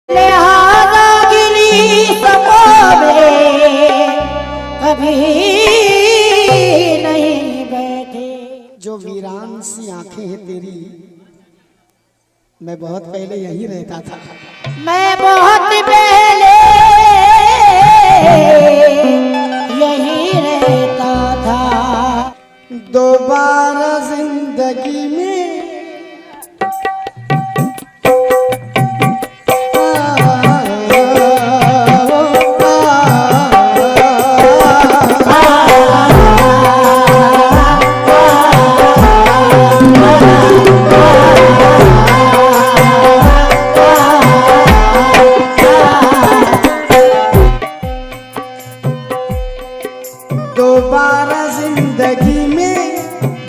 कभी नहीं बैठे। जो वीरान सी आंखें हैं तेरी, मैं बहुत पहले यहीं रहता था। मैं बहुत पहले यहीं रहता था। दोबारा जिंदगी में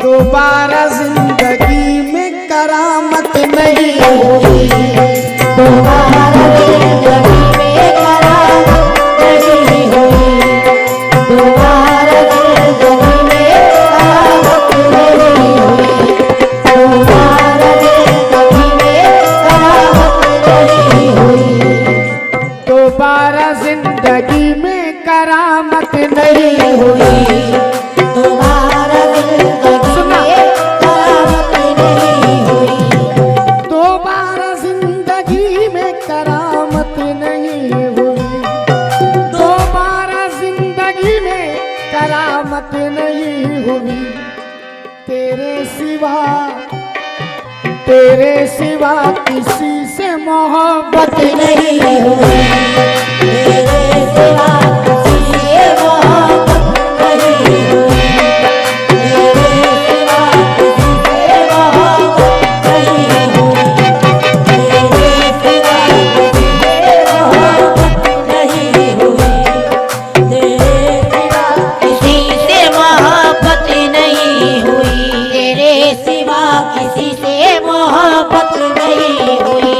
दोबारा जिंदगी में करामत नहीं हुई। दोबारा जिंदगी में करामत नहीं हुई। दोबारा जिंदगी में करामत नहीं हुई। दोबारा जिंदगी में करामत नहीं हुई। दोबारा जिंदगी में करामत नहीं हुई। करामत नहीं हुई। तेरे सिवा किसी से मोहब्बत नहीं हुई। तेरे सिवा किसी से मोहब्बत नहीं हुई। तेरे सिवा किसी से मोहब्बत नहीं हुई। तेरे सिवा किसी से मोहब्बत नहीं हुई। तेरे सिवा किसी से मोहब्बत नहीं हुई।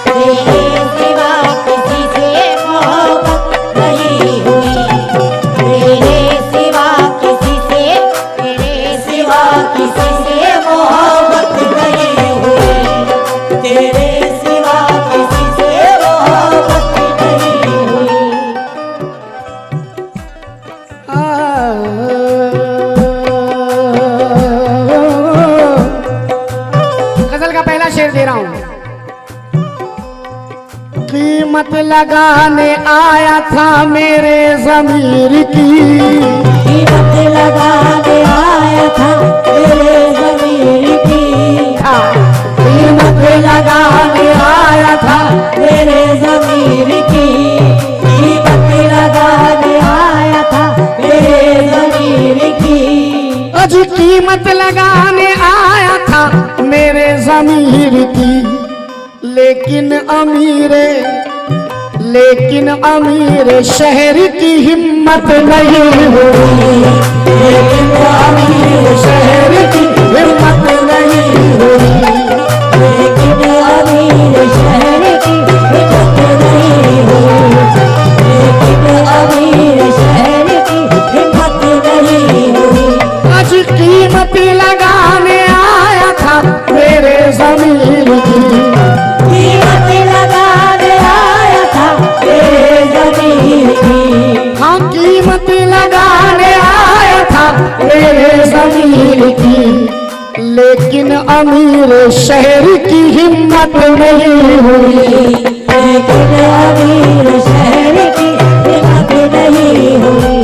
तेरे सिवा किसी से मोहब्बत नहीं हुई। तेरे सिवा किसी से मोहब्बत नहीं हुई। तेरे सिवा किसी से मोहब्बत नहीं हुई। तेरे सिवा किसी से मोहब्बत नहीं हुई। गजल का पहला शेर दे रहा हूं। कीमत लगाने आया था मेरे ज़मीर की। कीमत लगाने आया था मेरे ज़मीर की। कीमत लगाने आया था मेरे ज़मीर की। कीमत लगाने आया था मेरे ज़मीर की। आज कीमत लगाने आया था मेरे ज़मीर की। लेकिन अमीर शहर की हिम्मत नहीं हुई। लेकिन अमीर शहर की हिम्मत नहीं हुई। लेकिन अमीर शहर की हिम्मत नहीं हुई। लेकिन अमीर शहर की हिम्मत नहीं हुई। आज कीमत लगाने आया था मेरे ज़मीर की। कीमत लगाने आया था मेरे ज़मीर की। हाँ, कीमत लगाने आया था मेरे ज़मीर की। लेकिन अमीर शहर की हिम्मत नहीं हुई। लेकिन अमीर शहर की हिम्मत नहीं हुई।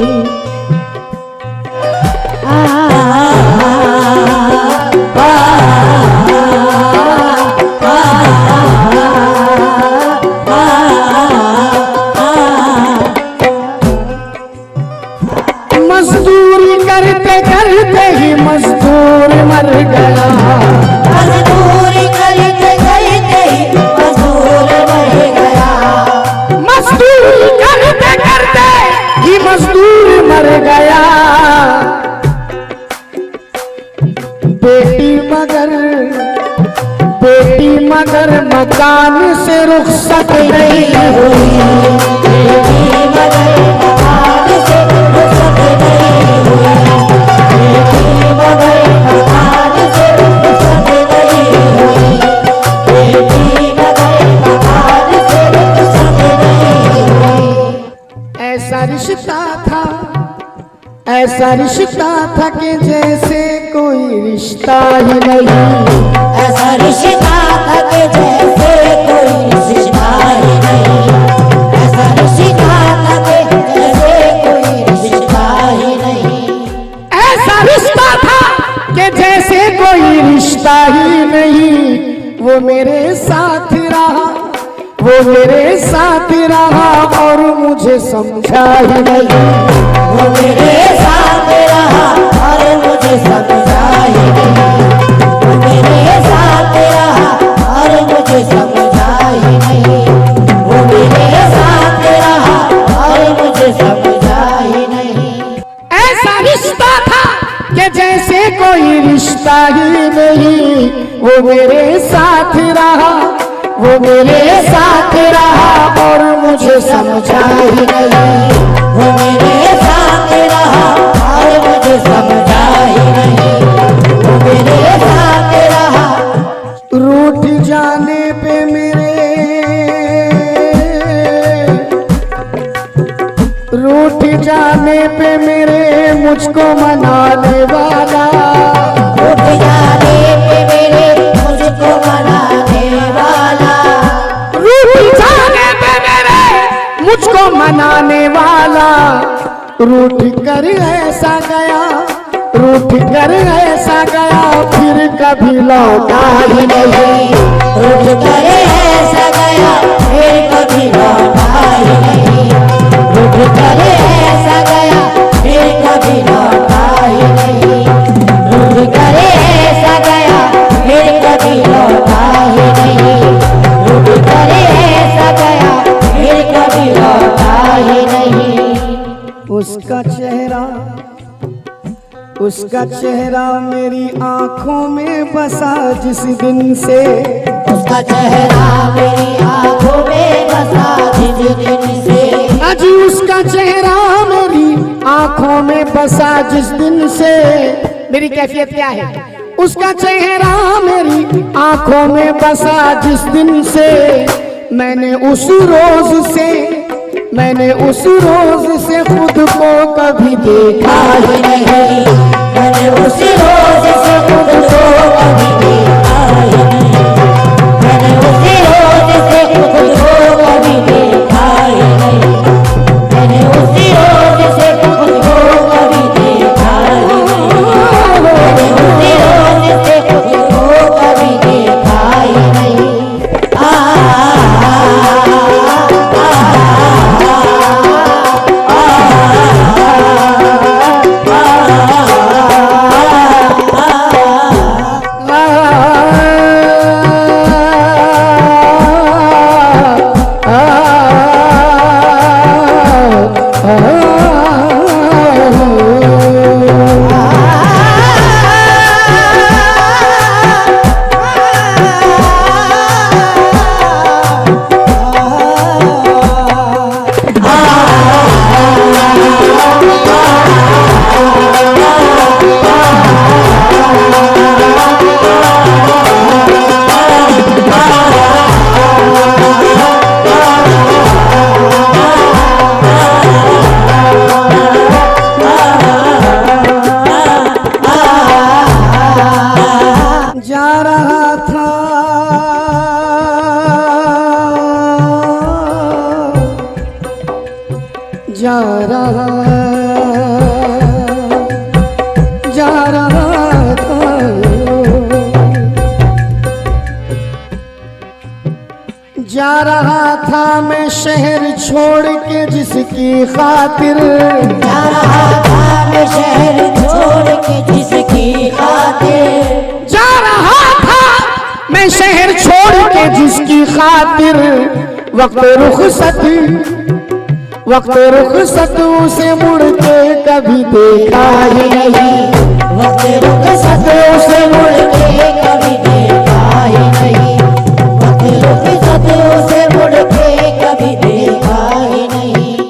मजदूरी करते करते ही मजदूर मर गया। मजदूरी करते करते ही मजदूर मर गया। मजदूरी करते करते ही मजदूर मर गया। बेटी मगर मकान से रुखसत नहीं हुई। बेटी मगर मकान से रुखसत नहीं हुई। बेटी मगर मकान से रुखसत नहीं हुई। बेटी मगर मकान से रिश्ता था, ऐसा रिश्ता था कि जैसे कोई रिश्ता ही नहीं। ऐसा रिश्ता था कि जैसे कोई रिश्ता ही नहीं। ऐसा रिश्ता था कि जैसे कोई रिश्ता ही नहीं। ऐसा रिश्ता था कि जैसे कोई रिश्ता ही नहीं। वो मेरे साथ रहा, वो मेरे साथ रहा और मुझे समझा ही नहीं। वो मेरे साथ रहा और मुझे समझा ही नहीं। वो मेरे साथ रहा और मुझे समझा ही नहीं। वो मेरे साथ रहा और मुझे समझा ही नहीं। ऐसा रिश्ता था कि जैसे कोई रिश्ता ही नहीं। वो मेरे साथ रहा, वो मेरे साथ रहा और मुझे समझा ही नहीं। वो मेरे साथ रहा और मुझे समझा ही नहीं। वो मेरे साथ रहा। रूठ जाने पे मेरे, रूठ जाने पे मेरे मुझको मनाने वाला, रूठ जाने पे मेरे मुझको मनाने वाला, रूठ जाने पे मेरे मुझको मनाने वाला, रूठ कर ऐसा गया, रूठ कर ऐसा गया फिर कभी लौटा ही नहीं। रूठ कर ऐसा गया फिर कभी लौटा ही नहीं। रूठ कर ऐसा गया फिर कभी लौटा ही नहीं। रूठ कर ऐसा गया फिर कभी लौटा ही नहीं। रूठ कर ऐसा गया फिर कभी लौटा ही नहीं। उसका चेहरा, उसका चेहरा मेरी आंखों में बसा जिस दिन से, उसका चेहरा मेरी आंखों में बसा जिस दिन से। आज उसका चेहरा मेरी आंखों में बसा जिस दिन से। मेरी कैफियत क्या है? उसका चेहरा मेरी आंखों में बसा जिस दिन से। मैंने उस रोज से, मैंने उस रोज से खुद को कभी देखा ही नहीं। मैंने उस रोज से खुद को कभी देखा ही नहीं। मैंने उस रोज से खुद को कभी देखा ही नहीं। मैंने उस रोज से खुद को कभी देखा ही नहीं। मैंने उस रोज से खुद को कभी देखा ही नहीं। जा रहा, जा रहा था, जा रहा था मैं शहर छोड़ के जिसकी खातिर, जा रहा था मैं शहर छोड़ के जिसकी खातिर, जा रहा था मैं शहर छोड़ के जिसकी खातिर। वक्त रुखसत उसे मुड़ के कभी देखा ही नहीं। वक्त